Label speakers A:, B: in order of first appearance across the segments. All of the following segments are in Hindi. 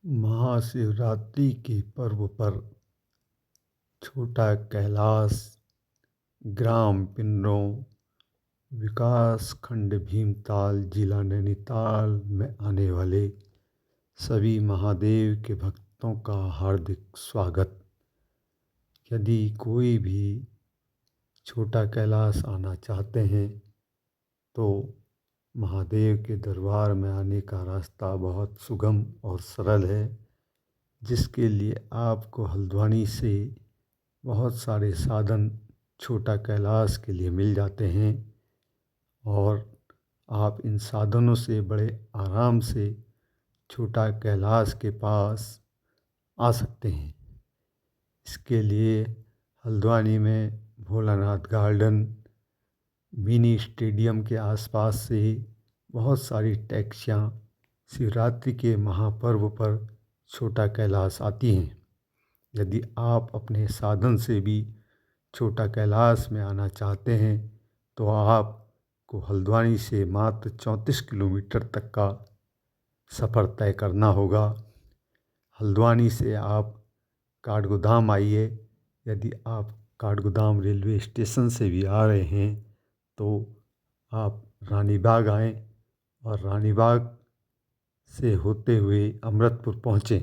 A: महाशिवरात्रि के पर्व पर छोटा कैलाश, ग्राम पिंजरों, विकास खंड भीमताल, जिला नैनीताल में आने वाले सभी महादेव के भक्तों का हार्दिक स्वागत। यदि कोई भी छोटा कैलाश आना चाहते हैं तो महादेव के दरबार में आने का रास्ता बहुत सुगम और सरल है, जिसके लिए आपको हल्द्वानी से बहुत सारे साधन छोटा कैलाश के लिए मिल जाते हैं और आप इन साधनों से बड़े आराम से छोटा कैलाश के पास आ सकते हैं। इसके लिए हल्द्वानी में भोलानाथ गार्डन, मिनी स्टेडियम के आसपास से बहुत सारी टैक्सियाँ शिवरात्रि के महापर्व पर छोटा कैलाश आती हैं। यदि आप अपने साधन से भी छोटा कैलाश में आना चाहते हैं तो आपको हल्द्वानी से मात्र 34 किलोमीटर तक का सफ़र तय करना होगा। हल्द्वानी से आप काठगोदाम आइए। यदि आप काठगोदाम रेलवे स्टेशन से भी आ रहे हैं तो आप रानीबाग आएँ और रानीबाग से होते हुए अमृतपुर पहुँचें।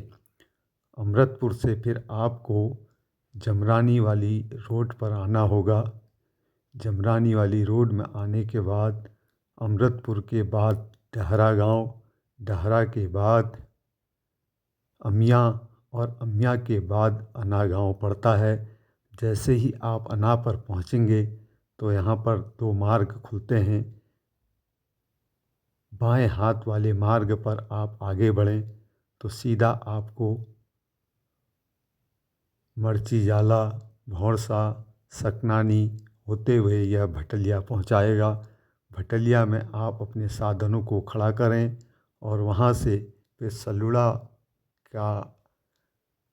A: अमृतपुर से फिर आपको जमरानी वाली रोड पर आना होगा। जमरानी वाली रोड में आने के बाद अमृतपुर के बाद डहरा गांव, डहरा के बाद अमिया और अमिया के बाद अना गांव पड़ता है। जैसे ही आप अना पर पहुंचेंगे तो यहाँ पर दो मार्ग खुलते हैं। बाएं हाथ वाले मार्ग पर आप आगे बढ़ें तो सीधा आपको मर्ची जाला, भौंसा, सकनानी होते हुए यह भटलिया पहुंचाएगा। भटलिया में आप अपने साधनों को खड़ा करें और वहां से फिर सलुड़ा का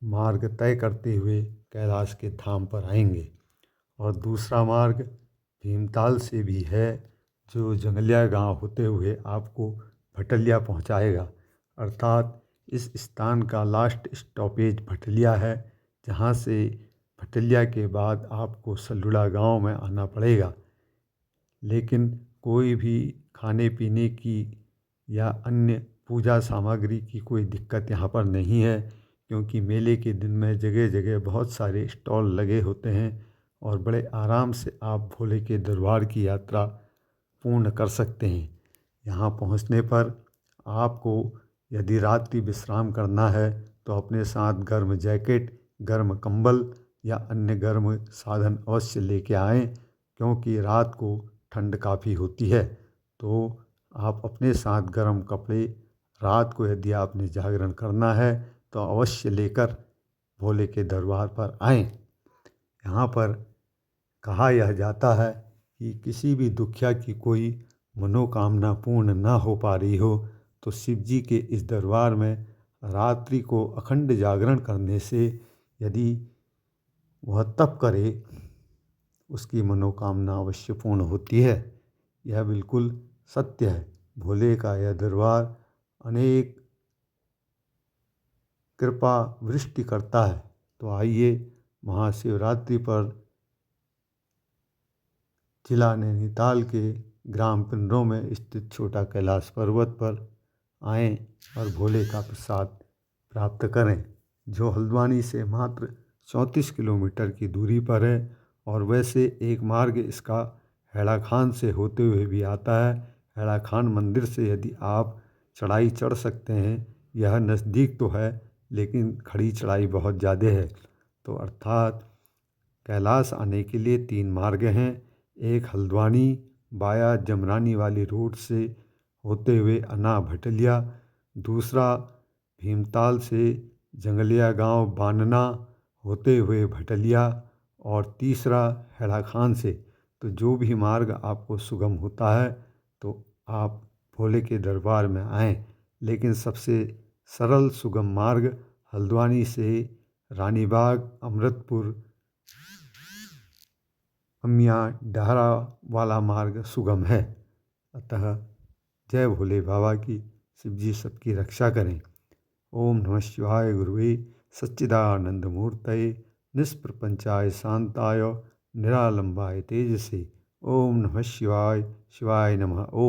A: मार्ग तय करते हुए कैलाश के धाम पर आएंगे। और दूसरा मार्ग भीमताल से भी है, जो जंगलिया गांव होते हुए आपको भटलिया पहुंचाएगा। अर्थात इस स्थान का लास्ट स्टॉपेज भटलिया है, जहां से भटलिया के बाद आपको सलुड़ा गांव में आना पड़ेगा। लेकिन कोई भी खाने पीने की या अन्य पूजा सामग्री की कोई दिक्कत यहाँ पर नहीं है, क्योंकि मेले के दिन में जगह जगह बहुत सारे स्टॉल लगे होते हैं और बड़े आराम से आप भोले के दरबार की यात्रा पूर्ण कर सकते हैं। यहाँ पहुँचने पर आपको यदि रात्रि विश्राम करना है तो अपने साथ गर्म जैकेट, गर्म कंबल या अन्य गर्म साधन अवश्य लेके आएँ, क्योंकि रात को ठंड काफ़ी होती है। तो आप अपने साथ गर्म कपड़े, रात को यदि आपने जागरण करना है तो अवश्य लेकर भोले के दरबार पर आएँ। यहाँ पर कहा यह जाता है कि किसी भी दुखिया की कोई मनोकामना पूर्ण ना हो पा रही हो तो शिव जी के इस दरबार में रात्रि को अखंड जागरण करने से यदि वह तप करे, उसकी मनोकामना अवश्य पूर्ण होती है। यह बिल्कुल सत्य है। भोले का यह दरबार अनेक कृपा वृष्टि करता है। तो आइए महाशिवरात्रि पर जिला नैनीताल के ग्राम पिंजरों में स्थित छोटा कैलाश पर्वत पर आएं और भोले का प्रसाद प्राप्त करें, जो हल्द्वानी से मात्र 34 किलोमीटर की दूरी पर है। और वैसे एक मार्ग इसका हैड़ा खान से होते हुए भी आता है। हैड़ा खान मंदिर से यदि आप चढ़ाई चढ़ सकते हैं, यह नज़दीक तो है लेकिन खड़ी चढ़ाई बहुत ज़्यादा है। तो अर्थात कैलाश आने के लिए 3 मार्ग हैं। एक हल्द्वानी वाया जमरानी वाली रोड से होते हुए अना भटलिया, दूसरा भीमताल से जंगलिया गांव बानना होते हुए भटलिया, और तीसरा हैड़ा खान से। तो जो भी मार्ग आपको सुगम होता है तो आप भोले के दरबार में आएँ। लेकिन सबसे सरल सुगम मार्ग हल्द्वानी से रानीबाग, अमृतपुर, अमिया, डहरा वाला मार्ग सुगम है। अतः जय भोले बाबा की। शिव जी सबकी रक्षा करें। ओम नमः शिवाय गुरुवे सच्चिदानंदमूर्तये निष्प्रपंचाय शांताय निरालंबाय तेजसे। ओम नमः शिवाय शिवाय नमः। ओम